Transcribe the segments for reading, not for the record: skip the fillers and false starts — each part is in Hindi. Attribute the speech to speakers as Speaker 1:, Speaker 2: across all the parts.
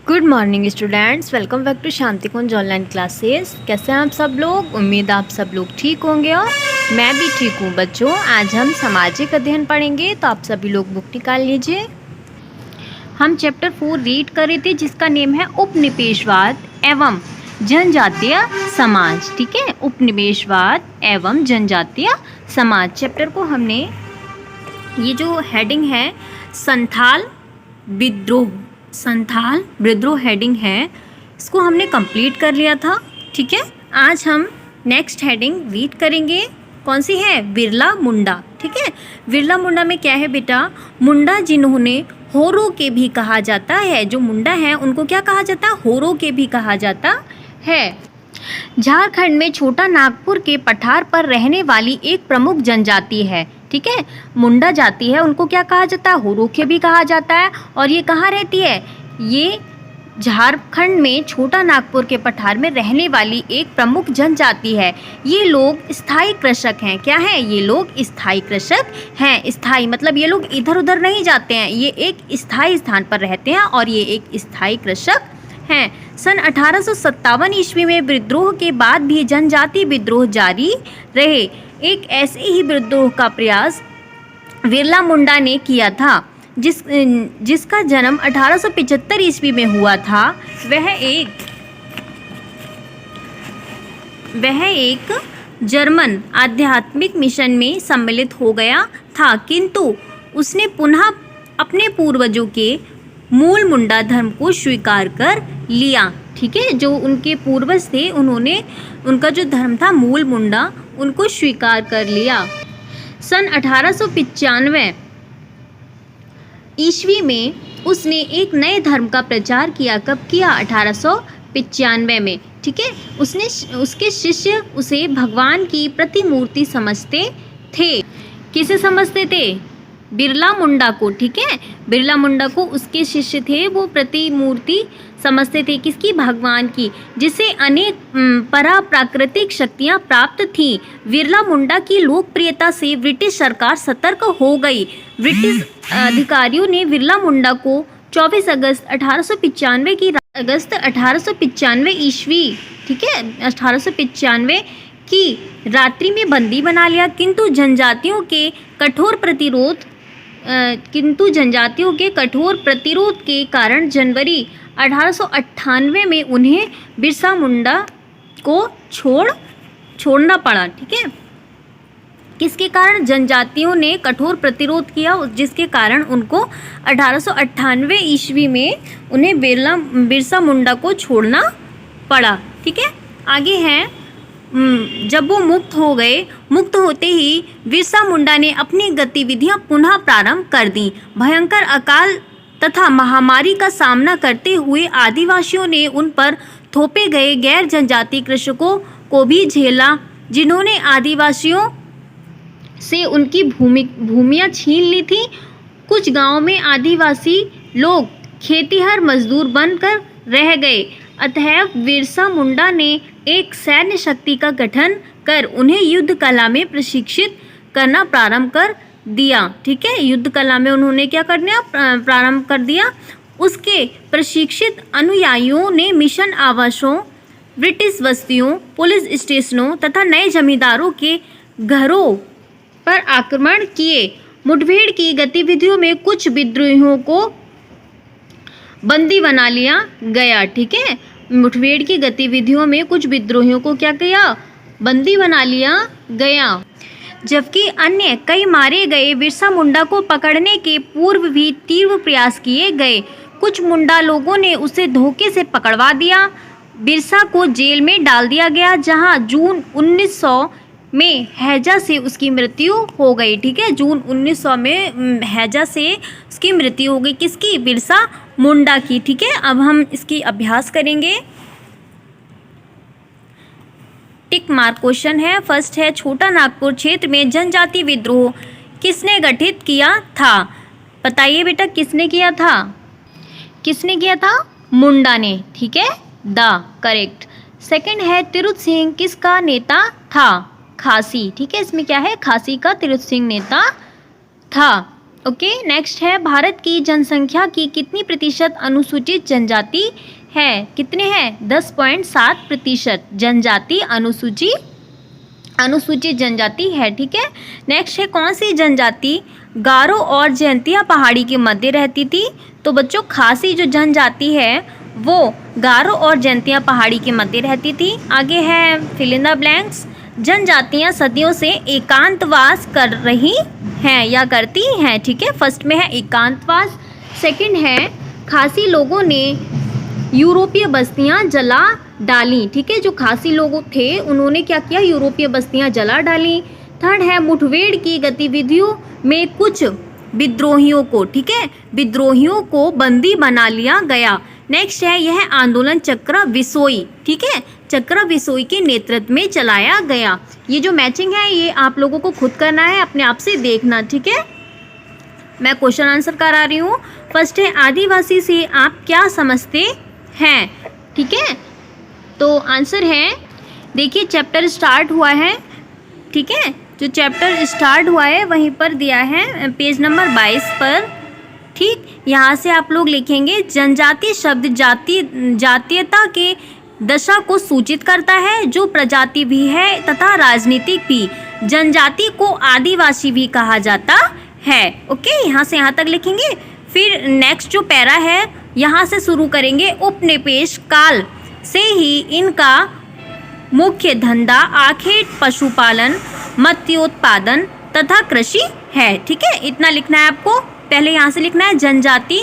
Speaker 1: Good morning students, welcome back to Shanti Kunj online classes. कैसे हैं आप सब लोग? उम्मीद आप सब लोग ठीक होंगे और मैं भी ठीक हूँ। बच्चों, आज हम सामाजिक अध्ययन पढ़ेंगे, तो आप सभी लोग बुक निकाल लीजिए। हम चैप्टर 4 रीड कर रहे थे, जिसका नेम है उपनिवेशवाद एवं जनजातीय समाज। ठीक है, उपनिवेशवाद एवं जनजातीय समाज चैप्टर को हमने, ये जो हेडिंग है संथाल विद्रोह हेडिंग है, इसको हमने कंप्लीट कर लिया था। ठीक है, आज हम नेक्स्ट हेडिंग रीड करेंगे। कौन सी है? बिरला मुंडा। ठीक है, बिरला मुंडा में क्या है बेटा? मुंडा जिन्होंने होरो के भी कहा जाता है, जो मुंडा है उनको क्या कहा जाता है? होरो के भी कहा जाता है। झारखंड में छोटा नागपुर के पठार पर रहने वाली एक प्रमुख जनजाति है। ठीक है, मुंडा जाति है, उनको क्या कहा जाता है? होरोखे भी कहा जाता है। और ये कहाँ रहती है? ये झारखंड में छोटा नागपुर के पठार में रहने वाली एक प्रमुख जनजाति है। ये लोग स्थायी कृषक हैं। क्या है? ये लोग स्थायी कृषक हैं। स्थायी मतलब ये लोग इधर उधर नहीं जाते हैं, ये एक स्थायी स्थान पर रहते हैं और ये एक स्थायी कृषक हैं। सन 1857 ईस्वी में विद्रोह के बाद भी जनजाति विद्रोह जारी रहे। एक ऐसे ही विद्रोह का प्रयास बिरला मुंडा ने किया था, जिसका जन्म 1875 ईस्वी में हुआ था। वह एक जर्मन आध्यात्मिक मिशन में सम्मिलित हो गया था, किंतु उसने पुनः अपने पूर्वजों के मूल मुंडा धर्म को स्वीकार कर लिया। ठीक है, जो उनके पूर्वज थे उन्होंने उनका जो धर्म था मूल मुंडा, उनको स्वीकार कर लिया। सन 1895 ईस्वी में उसने एक नए धर्म का प्रचार किया। कब किया? 1895 में। ठीक है, उसके शिष्य उसे भगवान की प्रतिमूर्ति समझते थे। किसे समझते थे? बिरला मुंडा को। ठीक है, बिरला मुंडा को उसके शिष्य थे, वो प्रतिमूर्ति समझते थे। किसकी? भगवान की, जिसे अनेक पराप्राकृतिक शक्तियां प्राप्त थीं। बिरला मुंडा की लोकप्रियता से ब्रिटिश सरकार सतर्क हो गई। ब्रिटिश अधिकारियों ने बिरला मुंडा को 24 अगस्त 1895 ईस्वी, ठीक है, 1895 की रात्रि में बंदी बना लिया, किंतु जनजातियों के कठोर प्रतिरोध के कारण जनवरी 1898 में उन्हें बिरसा मुंडा को छोड़ना पड़ा। ठीक है, किसके कारण? जनजातियों ने कठोर प्रतिरोध किया, जिसके कारण उनको 1898 ईस्वी में उन्हें बिरसा मुंडा को छोड़ना पड़ा। ठीक है, आगे है, जब वो मुक्त होते ही बिरसा मुंडा ने अपनी गतिविधियां पुनः प्रारंभ कर दी। भयंकर अकाल तथा महामारी का सामना करते हुए आदिवासियों ने उन पर थोपे गए गैर जनजाति कृषकों को भी झेला, जिन्होंने आदिवासियों से उनकी भूमियां छीन ली थी। कुछ गांवों में आदिवासी लोग खेतिहर मजदूर बनकर रह गए। अतएव बिरसा मुंडा ने एक सैन्य शक्ति का गठन कर उन्हें युद्ध कला में प्रशिक्षित करना प्रारंभ कर दिया। ठीक है, युद्ध कला में उन्होंने क्या करना प्रारंभ कर दिया। उसके प्रशिक्षित अनुयायियों ने मिशन आवासों, ब्रिटिश बस्तियों, पुलिस स्टेशनों तथा नए जमींदारों के घरों पर आक्रमण किए। मुठभेड़ की गतिविधियों में कुछ विद्रोहियों को बंदी बना लिया गया। ठीक है, मुठभेड़ की गतिविधियों में कुछ विद्रोहियों को क्या किया? बंदी बना लिया गया, जबकि अन्य कई मारे गए। बिरसा मुंडा को पकड़ने के पूर्व भी तीव्र प्रयास किए गए। कुछ मुंडा लोगों ने उसे धोखे से पकड़वा दिया। बिरसा को जेल में डाल दिया गया, जहां जून 1900 में हैजा से उसकी मृत्यु हो गई। ठीक है, जून 1900 में हैजा से उसकी मृत्यु हो गई। किसकी? बिरसा मुंडा की। ठीक है, अब हम इसकी अभ्यास करेंगे। टिक मार्क क्वेश्चन है। फर्स्ट है, छोटा नागपुर क्षेत्र में जनजाति विद्रोह किसने गठित किया था? बताइए बेटा, किसने किया था? किसने किया था? मुंडा ने। ठीक है, द करेक्ट। सेकंड है, तिरुत सिंह किसका नेता था? खासी। ठीक है, इसमें क्या है? खासी का तिरुत सिंह नेता था। ओके, नेक्स्ट है भारत की जनसंख्या की कितनी प्रतिशत अनुसूचित जनजाति है? कितने हैं? 10.7% जनजाति अनुसूचित जनजाति है। ठीक है, नेक्स्ट है कौन सी जनजाति गारो और जयंतिया पहाड़ी के मध्य रहती थी? तो बच्चों खासी जो जनजाति है वो गारो और जयंतिया पहाड़ी के मध्य रहती थी। आगे है फिल इन द ब्लैंक्स। जनजातियां सदियों से एकांतवास कर रही हैं या करती हैं। ठीक है, फर्स्ट में है एकांतवास, सेकंड है खासी लोगों ने यूरोपीय बस्तियां जला डाली। ठीक है, जो खासी लोग थे उन्होंने क्या किया? यूरोपीय बस्तियां जला डाली। थर्ड है मुठभेड़ की गतिविधियों में कुछ विद्रोहियों को, ठीक है, विद्रोहियों को बंदी बना लिया गया। नेक्स्ट है यह आंदोलन चक्र विसोई, ठीक है, चक्र विसोई के नेतृत्व में चलाया गया। ये जो मैचिंग है ये आप लोगों को खुद करना है, अपने आप से देखना। ठीक है, मैं क्वेश्चन आंसर करा रही हूँ। फर्स्ट है आदिवासी से आप क्या समझते हैं? ठीक है, तो आंसर है, देखिए चैप्टर स्टार्ट हुआ है। ठीक है, जो चैप्टर स्टार्ट हुआ है वहीं पर दिया है पेज नंबर 22 पर। ठीक, यहाँ से आप लोग लिखेंगे जनजाति शब्द जातीयता के दशा को सूचित करता है जो प्रजाति भी है तथा राजनीतिक भी। जनजाति को आदिवासी भी कहा जाता है। ओके, यहाँ से यहाँ तक लिखेंगे। फिर नेक्स्ट जो पैरा है यहाँ से शुरू करेंगे। उपनिवेश काल से ही इनका मुख्य धंधा आखेट, पशुपालन, मत्स्योत्पादन तथा कृषि है। ठीक है, इतना लिखना है आपको। पहले यहाँ से लिखना है जनजाति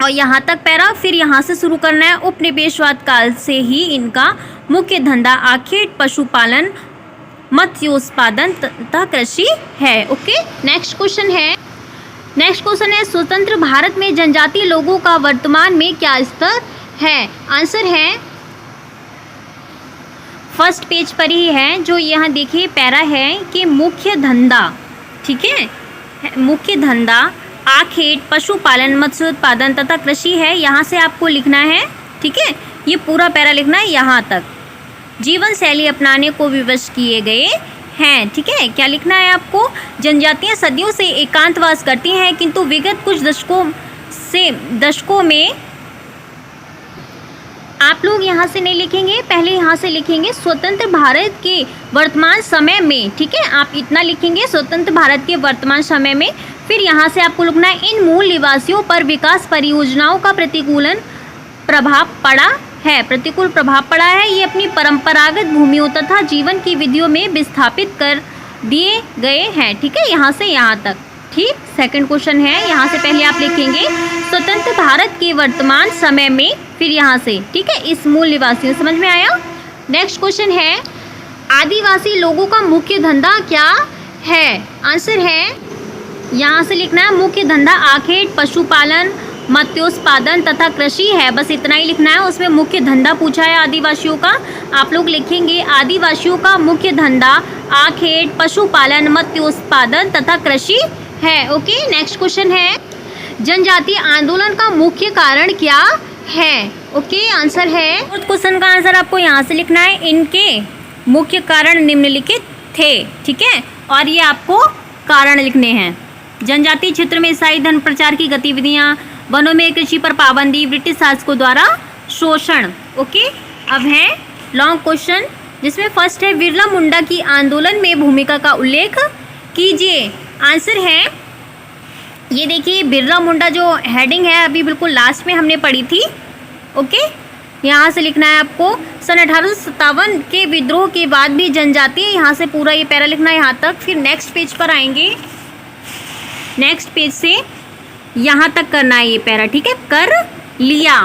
Speaker 1: और यहाँ तक पैरा, फिर यहाँ से शुरू करना है उपनिवेशवाद काल से ही इनका मुख्य धंधा आखेट, पशुपालन, मत्स्योत्पादन तथा कृषि है। ओके, नेक्स्ट क्वेश्चन है स्वतंत्र भारत में जनजातीय लोगों का वर्तमान में क्या स्तर है? आंसर है फर्स्ट पेज पर ही है, जो यहाँ देखिए पैरा है कि मुख्य धंधा, ठीक है, मुख्य धंधा आखेट, पशुपालन, मत्स्योत्पादन तथा कृषि है। यहाँ से आपको लिखना है। ठीक है, ये पूरा पैरा लिखना है यहाँ तक। जीवन शैली अपनाने को विवश किए गए हैं। ठीक है, क्या लिखना है आपको? जनजातियाँ सदियों से एकांतवास करती हैं किंतु विगत कुछ दशकों में आप लोग यहाँ से नहीं लिखेंगे, पहले यहाँ से लिखेंगे स्वतंत्र भारत के वर्तमान समय में। ठीक है, आप इतना लिखेंगे स्वतंत्र भारत के वर्तमान समय में। फिर यहाँ से आपको लिखना है इन मूल निवासियों पर विकास परियोजनाओं का प्रतिकूल प्रभाव पड़ा है। ये अपनी परंपरागत भूमियों तथा जीवन की विधियों में विस्थापित कर दिए गए हैं। ठीक है, यहाँ से यहाँ तक। ठीक, सेकंड क्वेश्चन है, यहाँ से पहले आप लिखेंगे स्वतंत्र भारत के वर्तमान समय में, फिर यहाँ से। ठीक है, इस मूल निवासियों, समझ में आया? नेक्स्ट क्वेश्चन है आदिवासी लोगों का मुख्य धंधा क्या है? आंसर है यहाँ से लिखना है मुख्य धंधा आखेट, पशुपालन, मत्स्योत्पादन तथा कृषि है। बस इतना ही लिखना है, उसमें मुख्य धंधा पूछा है आदिवासियों का। आप लोग लिखेंगे आदिवासियों का मुख्य धंधा आखेट, पशुपालन, मत्स्योत्पादन तथा कृषि है। ओके, नेक्स्ट क्वेश्चन है जनजातीय आंदोलन का मुख्य कारण क्या है? ओके, आंसर है, फोर्थ क्वेश्चन का आंसर आपको यहाँ से लिखना है इनके मुख्य कारण निम्नलिखित थे। ठीक है, और ये आपको कारण लिखने हैं। जनजातीय क्षेत्र में ईसाई धर्म प्रचार की गतिविधियाँ, वनों में कृषि पर पाबंदी, ब्रिटिश शासकों द्वारा शोषण। ओके, अब है लॉन्ग क्वेश्चन जिसमें फर्स्ट है बिरला मुंडा की आंदोलन में भूमिका का उल्लेख कीजिए। आंसर है, ये देखिए बिरला मुंडा जो हेडिंग है अभी बिल्कुल लास्ट में हमने पढ़ी थी। ओके, यहाँ से लिखना है आपको सन 1857 के विद्रोह के बाद भी जनजातीय, यहाँ से पूरा ये पैरा लिखना है यहाँ तक। फिर नेक्स्ट पेज पर आएंगे, नेक्स्ट पेज से यहाँ तक करना है ये पैरा। ठीक है, कर लिया।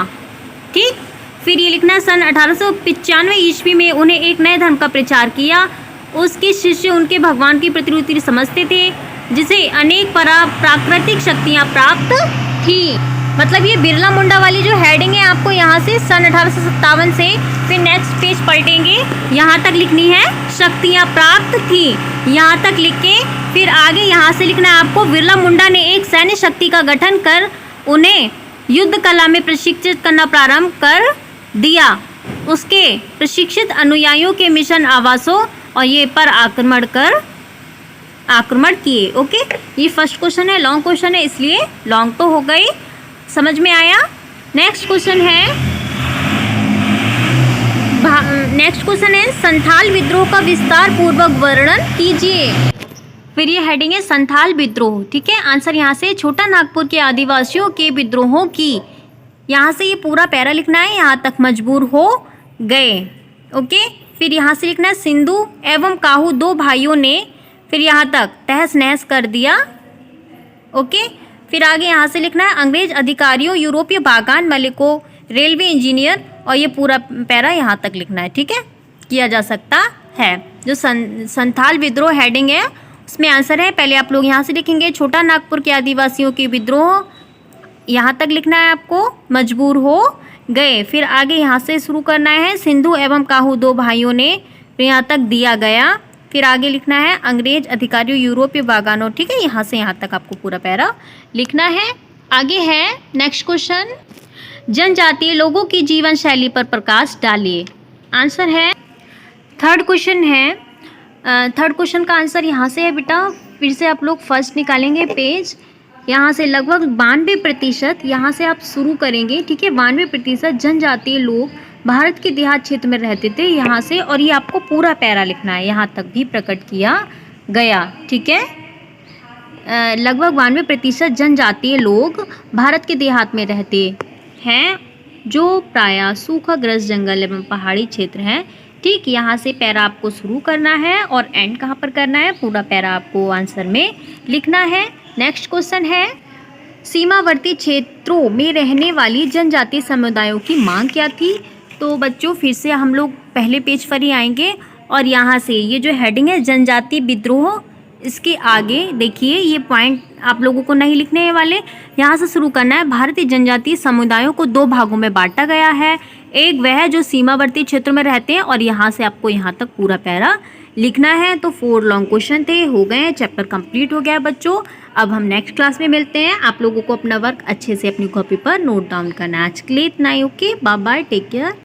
Speaker 1: ठीक, फिर ये लिखना है सन 1895 ईस्वी में उन्हें एक नए धर्म का प्रचार किया। उसके शिष्य उनके भगवान की प्रतिरूपी समझते थे जिसे अनेक प्राकृतिक शक्तियाँ प्राप्त थी। मतलब ये बिरला मुंडा वाली जो हेडिंग है आपको यहाँ से सन 1857 से फिर नेक्स्ट पेज पलटेंगे, यहाँ तक लिखनी है शक्तियाँ प्राप्त थी। यहाँ तक लिख के फिर आगे यहाँ से लिखना है आपको बिरला मुंडा ने एक सैन्य शक्ति का गठन कर उन्हें युद्ध कला में प्रशिक्षित करना प्रारंभ कर दिया। उसके प्रशिक्षित अनुयायियों के मिशन आवासों और ये पर आक्रमण कर आक्रमण किए। ओके, ये फर्स्ट क्वेश्चन है, लॉन्ग क्वेश्चन है इसलिए लॉन्ग तो हो गई, समझ में आया। नेक्स्ट क्वेश्चन है संथाल विद्रोह का विस्तार पूर्वक वर्णन कीजिए। फिर ये हेडिंग है संथाल विद्रोह, ठीक है। आंसर यहाँ से छोटा नागपुर के आदिवासियों के विद्रोहों की, यहाँ से ये पूरा पैरा लिखना है, यहाँ तक मजबूर हो गए। ओके, फिर यहाँ से लिखना है सिंधु एवं काहू दो भाइयों ने, फिर यहाँ तक तहस नहस कर दिया। ओके, फिर आगे यहाँ से लिखना है अंग्रेज अधिकारियों, यूरोपीय बागान मालिकों, रेलवे इंजीनियर, और ये पूरा पैरा यहाँ तक लिखना है, ठीक है, किया जा सकता है। जो संथाल विद्रोह हेडिंग है उसमें आंसर है, पहले आप लोग यहाँ से लिखेंगे छोटा नागपुर के आदिवासियों के विद्रोह, यहाँ तक लिखना है आपको, मजबूर हो गए। फिर आगे यहाँ से शुरू करना है सिंधु एवं काहू दो भाइयों ने, फिर यहाँ तक दिया गया। फिर आगे लिखना है अंग्रेज अधिकारियों, यूरोपीय बागानों, ठीक है, यहाँ से यहाँ तक आपको पूरा पैरा लिखना है। आगे है नेक्स्ट क्वेश्चन, जनजातीय लोगों की जीवन शैली पर प्रकाश डालिए। आंसर है थर्ड क्वेश्चन है, थर्ड क्वेश्चन का आंसर यहाँ से है बेटा, फिर से आप लोग फर्स्ट निकालेंगे पेज, यहाँ से लगभग 92% यहाँ से आप शुरू करेंगे, ठीक है। 92% जनजातीय लोग भारत के देहात क्षेत्र में रहते थे, यहाँ से, और ये आपको पूरा पैरा लिखना है, यहाँ तक भी प्रकट किया गया, ठीक है। लगभग 92% जनजातीय लोग भारत के देहात में रहते हैं, जो प्रायः सूखाग्रस्त जंगल एवं पहाड़ी क्षेत्र हैं, ठीक। यहाँ से पैरा आपको शुरू करना है और एंड कहाँ पर करना है, पूरा पैरा आपको आंसर में लिखना है। नेक्स्ट क्वेश्चन है सीमावर्ती क्षेत्रों में रहने वाली जनजातीय समुदायों की मांग क्या थी। तो बच्चों फिर से हम लोग पहले पेज पर ही आएंगे, और यहाँ से ये जो हेडिंग है जनजातीय विद्रोह, इसके आगे देखिए ये पॉइंट आप लोगों को नहीं लिखने वाले, यहाँ से शुरू करना है। भारतीय जनजातीय समुदायों को दो भागों में बांटा गया है, एक वह जो सीमावर्ती क्षेत्र में रहते हैं, और यहाँ से आपको यहाँ तक पूरा पैरा लिखना है। तो 4 लॉन्ग क्वेश्चन थे, हो गए हैं, चैप्टर कंप्लीट हो गया है बच्चों। अब हम नेक्स्ट क्लास में मिलते हैं, आप लोगों को अपना वर्क अच्छे से अपनी कॉपी पर नोट डाउन करना है। आज के लिए इतना ही, okay, bye bye, take care.